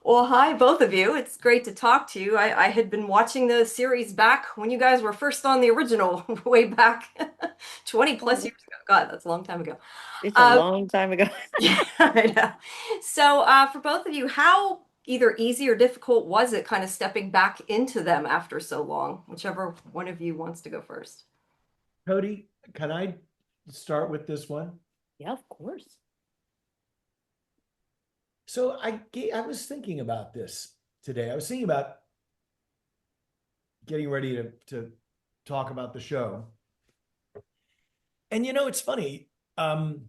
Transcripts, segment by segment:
Well, hi, both of you. It's great to talk to you. I had been watching the series back when you guys were first on the original, way back 20 plus Oh, years ago. God, that's a long time ago. it's a Uh, long time ago. yeah, I know. So, for both of you, how either easy or difficult was it kind of stepping back into them after so long? Whichever one of you wants to go first. Cody, can I start with this one? Yeah, of course. So I was thinking about this today. I was thinking about getting ready to talk about the show. And it's funny. And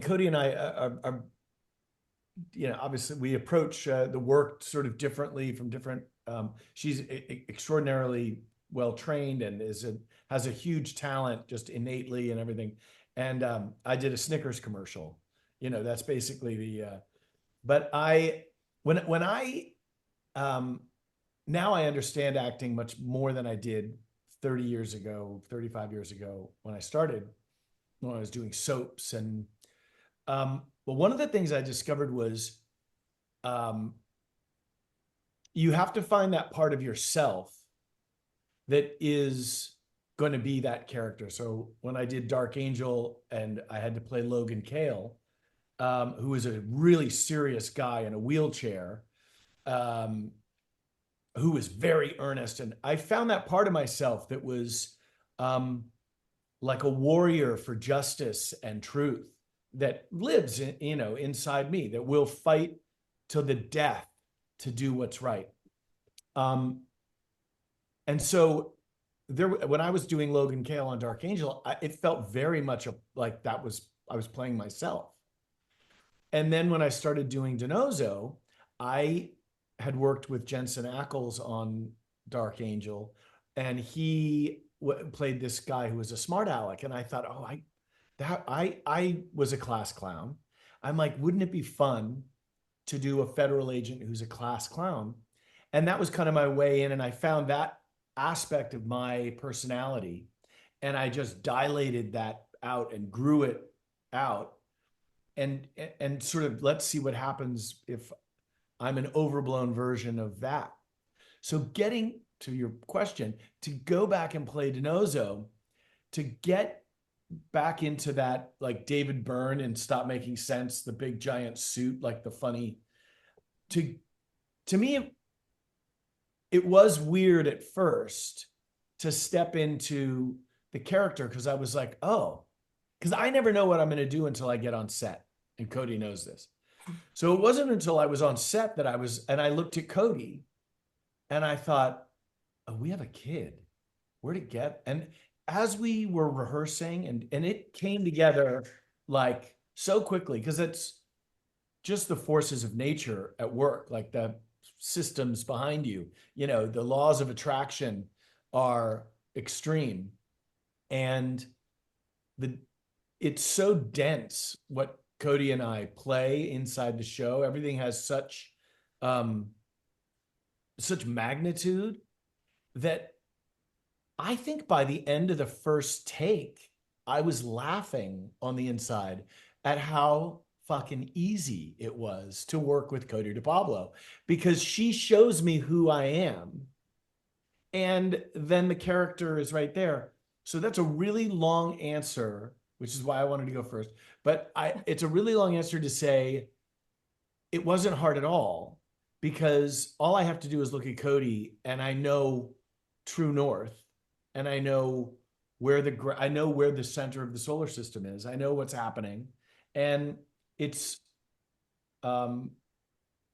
Cody and I are obviously we approach the work sort of differently from different. She's extraordinarily well trained and has a huge talent just innately and everything. And I did a Snickers commercial. That's basically but when I um, now I understand acting much more than I did 30 years ago, 35 years ago when I started, when I was doing soaps. And but one of the things I discovered was um, you have to find that part of yourself that is going to be that character. So when I did Dark Angel and I had to play Logan Kale, who is a really serious guy in a wheelchair, um, who was very earnest. And I found that part of myself that was um, like a warrior for justice and truth that lives inside me, that will fight to the death to do what's right. Um, and so when I was doing Logan Kale on Dark Angel, it felt very much like I was playing myself. And then when I started doing DiNozzo, I had worked with Jensen Ackles on Dark Angel, and he played this guy who was a smart aleck. And I thought, oh, I was a class clown. I'm like, wouldn't it be fun to do a federal agent who's a class clown? And that was kind of my way in, and I found that aspect of my personality, and I just dilated that out and grew it out and sort of let's see what happens if I'm an overblown version of that. So getting to your question, to go back and play DiNozzo, to get back into that like David Byrne and Stop Making Sense, the big giant suit, like the funny, to to me it was weird at first to step into the character because I was like, oh, because I never know what I'm going to do until I get on set. And Cody knows this. So it wasn't until I was on set that and I looked at Cody and I thought, oh, we have a kid. We're together. And as we were rehearsing and it came together like so quickly, because it's just the forces of nature at work, like the systems behind you, the laws of attraction are extreme. And the it's so dense what Cody and I play inside the show. Everything has um such magnitude that I think by the end of the first take, I was laughing on the inside at how fucking easy it was to work with Cody Pablo because she shows me who I am and then the character is right there. So that's a really long answer, which is why I wanted to go first. But it's a really long answer to say it wasn't hard at all because all I have to do is look at Cody and I know true north and I know where the center of the solar system is. I know what's happening, and it's um,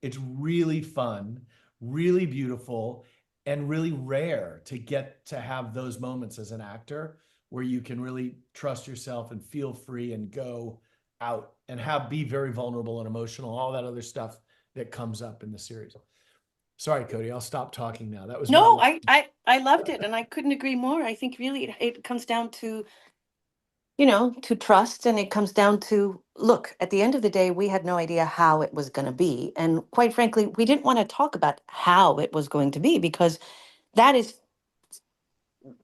it's really fun, really beautiful, and really rare to get to have those moments as an actor where you can really trust yourself and feel free and go out and be very vulnerable and emotional, all that other stuff that comes up in the series. Sorry, Cody, I'll stop talking now. That was my No, long. I loved it, and I couldn't agree more. I think really it comes down to, to trust, and it comes down to, look, at the end of the day, we had no idea how it was going to be. And quite frankly, we didn't want to talk about how it was going to be because that is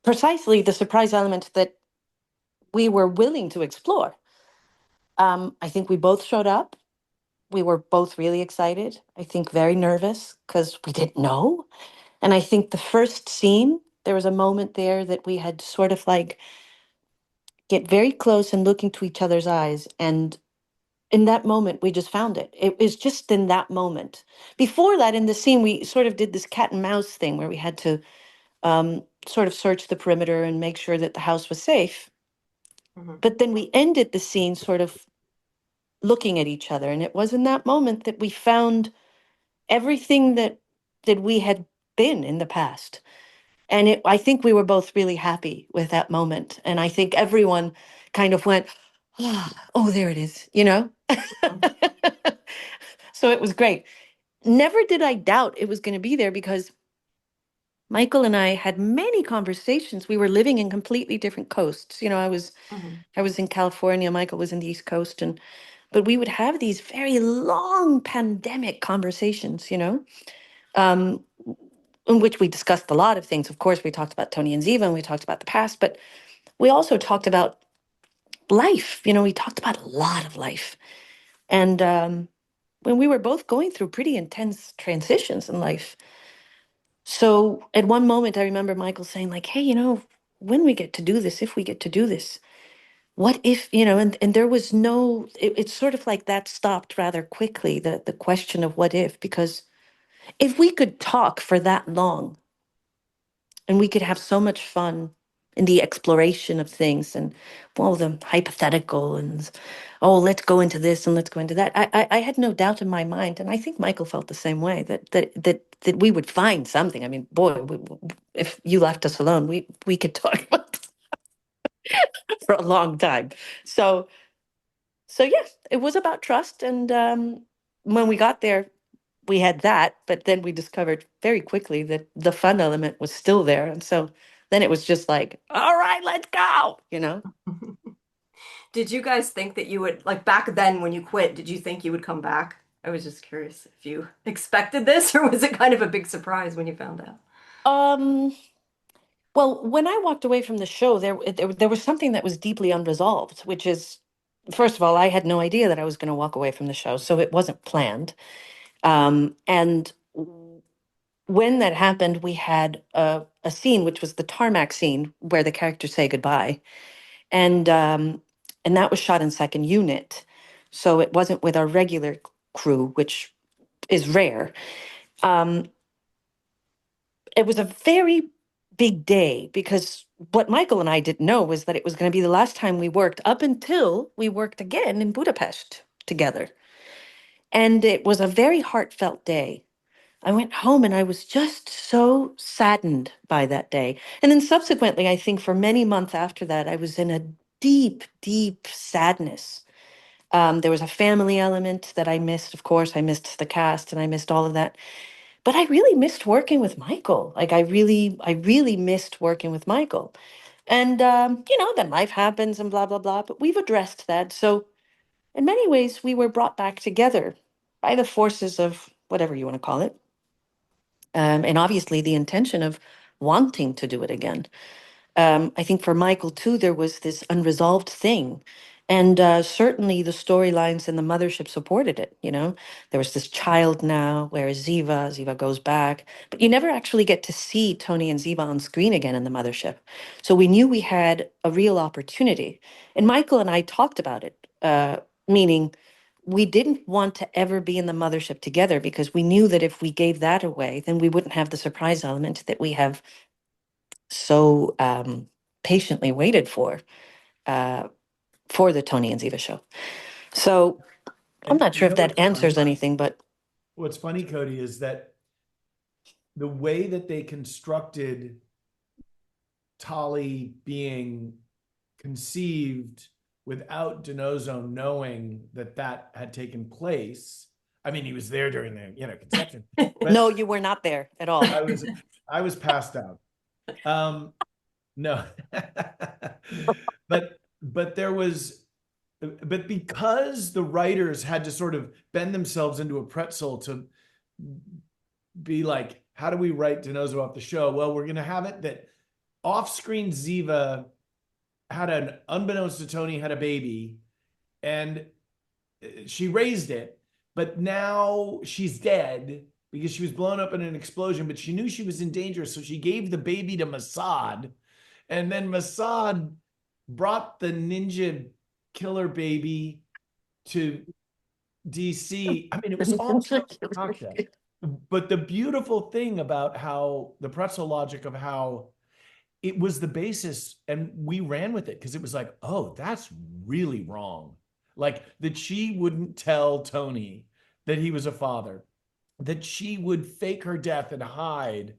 precisely the surprise element that we were willing to explore. I think we both showed up. we were both really excited. I think very nervous because we didn't know. And I think the first scene, there was a moment there that we had to sort of like get very close and look into each other's eyes. And in that moment, we just found it. It was just in that moment. Before that, in the scene, we sort of did this cat and mouse thing where we had to sort of search the perimeter and make sure that the house was safe. Mhm. But then we ended the scene sort of looking at each other. And it was in that moment that we found everything that we had been in the past. And I think we were both really happy with that moment. And I think everyone kind of went, oh, there it is, you know? Mhm. So it was great. Never did I doubt it was going to be there because Michael and I had many conversations. We were living in completely different coasts. You know, Mhm. I was in California, Michael was in the East Coast, and but we would have these very long pandemic conversations, you know, um, in which we discussed a lot of things. Of course, we talked about Tony and Ziva and we talked about the past, but we also talked about life. You know, we talked about a lot of life. And when we were both going through pretty intense transitions in life. So at one moment, I remember Michael saying, like, hey, you know, when we get to do this, if we get to do this, what if, you know, and there was no, it's sort of like that stopped rather quickly, the question of what if, because if we could talk for that long and we could have so much fun in the exploration of things and well the hypothetical and oh let's go into this and let's go into that I had no doubt in my mind and I think Michael felt the same way that we would find something. I mean boy if you left us alone we could talk about this for a long time. So yes it was about trust and when we got there we had that, but then we discovered very quickly that the fun element was still there. And so then it was just like, all right, let's go, you know? Did you guys think that you would, like back then when you quit, did you think you would come back? I was just curious if you expected this or was it kind of a big surprise when you found out? Um, well, when I walked away from the show, there was something that was deeply unresolved, which is, first of all, I had no idea that I was going to walk away from the show, so it wasn't planned. And when that happened, we had a scene, which was the tarmac scene, where the characters say goodbye. And that was shot in second unit, so it wasn't with our regular crew, which is rare. Um, it was a very big day because what Michael and I didn't know was that it was going to be the last time we worked up until we worked again in Budapest together, and it was a very heartfelt day. I went home and I was just so saddened by that day. And then subsequently, I think for many months after that, I was in a deep, deep sadness. There was a family element that I missed. Of course, I missed the cast and I missed all of that. But I really missed working with Michael. Like I really missed working with Michael. And you know, then life happens and blah blah blah. But we've addressed that. So in many ways, we were brought back together by the forces of whatever you want to call it, and obviously the intention of wanting to do it again. I think for Michael too, there was this unresolved thing. And certainly the storylines in the mothership supported it. You know, there was this child now, whereas Ziva goes back, but you never actually get to see Tony and Ziva on screen again in the mothership. So we knew we had a real opportunity. And Michael and I talked about it, meaning we didn't want to ever be in the mothership together because we knew that if we gave that away, then we wouldn't have the surprise element that we have so patiently waited uh, for the Tony and Ziva show. So I'm And not you sure if know that what's answers funny? anything, but What's funny, Cody, is that the way that they constructed Tali being conceived without Denozo knowing that that had taken place. I mean, he was there during the, conception, but no, you were not there at all. I was I was passed out. Um, no, but there was, but because the writers had to sort of bend themselves into a pretzel to be like, how do we write Denozo off the show? Well, we're gonna have it that off-screen Ziva had an, unbeknownst to Tony, had a baby, and she raised it, but now she's dead because she was blown up in an explosion, but she knew she was in danger. So she gave the baby to Mossad. And then Mossad brought the ninja killer baby to DC. I mean, it was all concoction. But the beautiful thing about how the pretzel logic of how it was the basis, and we ran with it because it was like, oh, that's really wrong. Like that she wouldn't tell Tony that he was a father, that she would fake her death and hide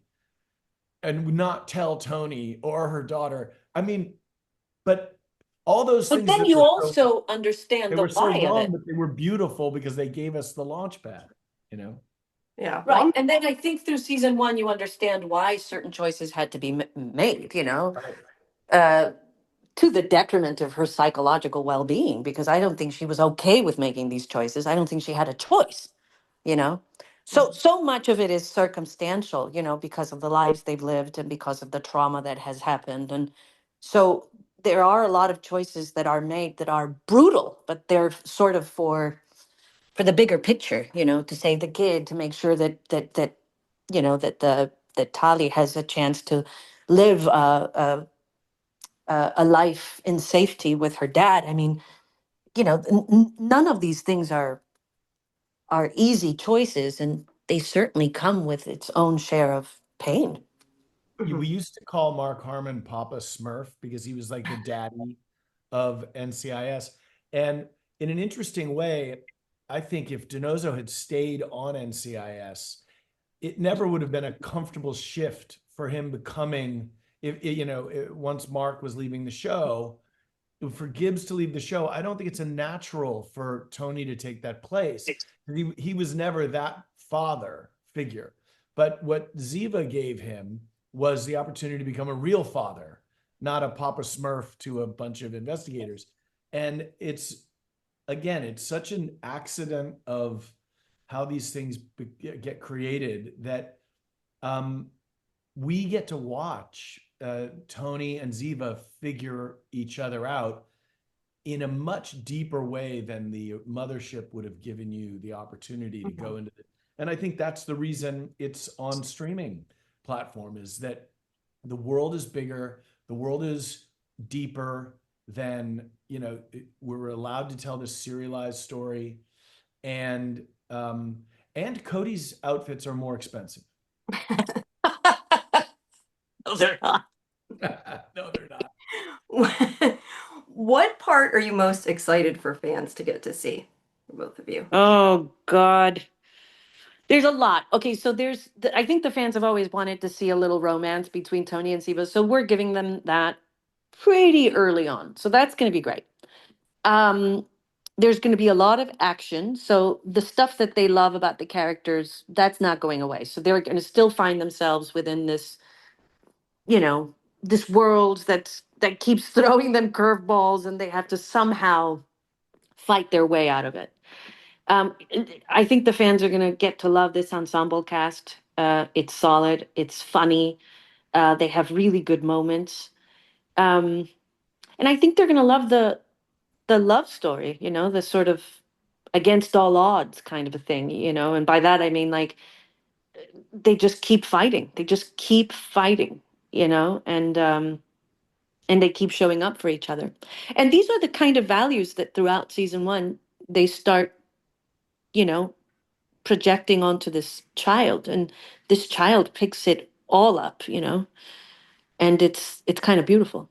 and would not tell Tony or her daughter. I mean, but all those But things then that you were so, also understand they the were so why of wrong, it. but they were beautiful because they gave us the launch pad, you know? Yeah. Right. Well, And then I think through season one, you understand why certain choices had to be made, Right. uh, to the detriment of her psychological well being, because I don't think she was okay with making these choices. I don't think she had a choice, you know? So much of it is circumstantial, because of the lives they've lived and because of the trauma that has happened. And so there are a lot of choices that are made that are brutal, but they're sort of for the bigger picture, to save the kid, to make sure that Tali has a chance to live a life in safety with her dad. I mean, none of these things are easy choices, and they certainly come with its own share of pain. We mhm. used to call Mark Harmon Papa Smurf because he was like the daddy of NCIS. And in an interesting way, I think if Donoso had stayed on NCIS, it never would have been a comfortable shift for him becoming, once Mark was leaving the show, for Gibbs to leave the show, I don't think it's a natural for Tony to take that place. He was never that father figure. But what Ziva gave him was the opportunity to become a real father, not a Papa Smurf to a bunch of investigators. And it's such an accident of how these things get created that um, we get to watch Tony and Ziva figure each other out in a much deeper way than the mothership would have given you the opportunity to go into it. And I think that's the reason it's on streaming platform, is that the world is bigger, the world is deeper than, we're allowed to tell this serialized story. And and Cody's outfits are more expensive. No, they're not. No, they're not. What part are you most excited for fans to get to see, for both of you? Oh God. There's a lot. Okay, so I think the fans have always wanted to see a little romance between Tony and Siva, so we're giving them that pretty early on. So that's going to be great. Um, there's going to be a lot of action. So the stuff that they love about the characters, that's not going away. So they're going to still find themselves within you know, this world that keeps throwing them curveballs, and they have to somehow fight their way out of it. I think the fans are going to get to love this ensemble cast. It's solid. It's funny. They have really good moments. Um, and I think they're going to love the love story, the sort of against all odds kind of a thing, and by that I mean, like, they just keep fighting. They just keep fighting, and they keep showing up for each other. And these are the kind of values that throughout season one they start, you know, projecting onto this child, and this child picks it all up, and it's kind of beautiful.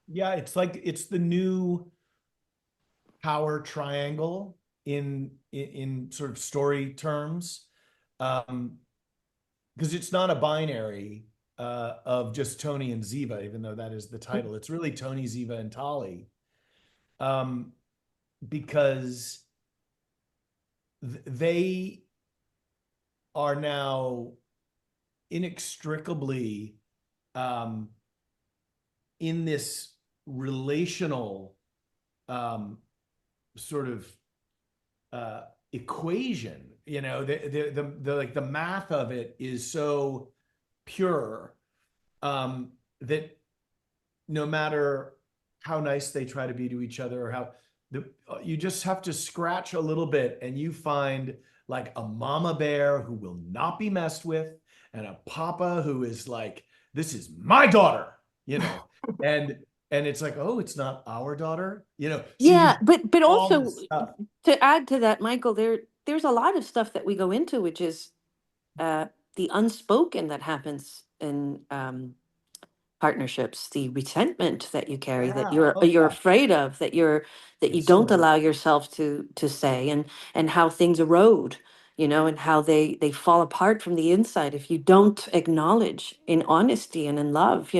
Yeah, it's like it's the new power triangle in sort of story terms. Um, because it's not a binary of just Tony and Ziva, even though that is the title. It's really Tony, Ziva, and Tali. Um, because they are now inextricably um, in this relational um, sort of equation. The like the math of it is so pure that no matter how nice they try to be to each other, or how you just have to scratch a little bit and you find like a mama bear who will not be messed with and a papa who is like, this is my daughter, you know, and it's like, oh, it's not our daughter, you know. So you Yeah, but all also this stuff. to add to that, Michael, there's a lot of stuff that we go into, which is uh, the unspoken that happens in partnerships, the resentment that you carry, that Yeah. Oh you're yeah. afraid of, that you It's so don't real. allow yourself to say, and how things erode, and how they fall apart from the inside if you don't acknowledge in honesty and in love.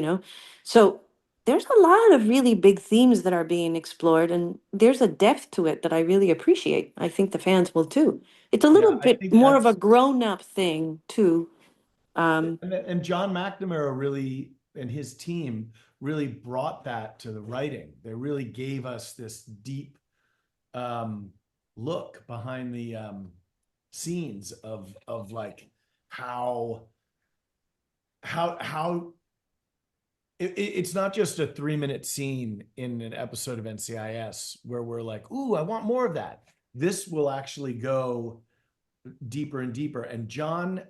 So there's a lot of really big themes that are being explored, and there's a depth to it that I really appreciate. I think the fans will too. It's a Yeah, little I bit think more of a that's grown-up thing too. um and John McNamara really and his team really brought that to the writing. They really gave us this deep um, look behind the scenes of like how how it's not just a 3-minute scene in an episode of NCIS where we're like, ooh, I want more of that. This will actually go deeper and deeper. And John,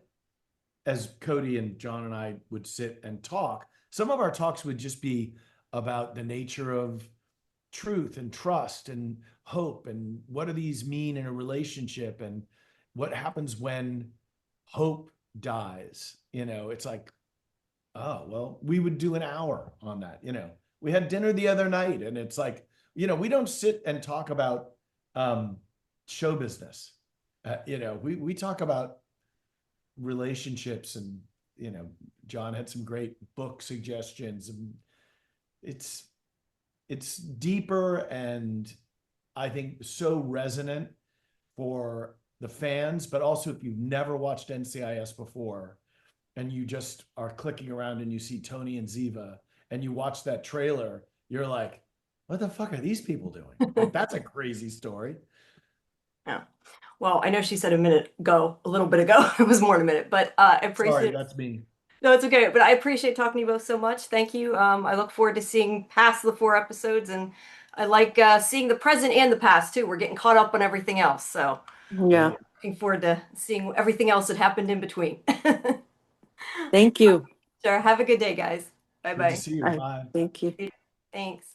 as Cody and John and I would sit and talk, some of our talks would just be about the nature of truth and trust and hope and what do these mean in a relationship and what happens when hope dies. It's like, oh well, we would do an hour on that. We had dinner the other night and it's like, we don't sit and talk about um show business. We talk about relationships, and John had some great book suggestions, and it's deeper and I think so resonant for the fans, but also if you've never watched NCIS before and you just are clicking around and you see Tony and Ziva and you watch that trailer, you're like, what the fuck are these people doing? Like, that's a crazy story. Yeah. Well, I know she said a little bit ago. It was more than a minute, but I Sorry, appreciate. that's me. No, it's okay. But I appreciate talking to you both so much. Thank you. I look forward to seeing past the 4 episodes, and I like seeing the present and the past too. We're getting caught up on everything else, so yeah, looking forward to seeing everything else that happened in between. thank you. Sure. Have a good day, guys. Bye Good to bye. see you. Bye. Thank you. Thanks.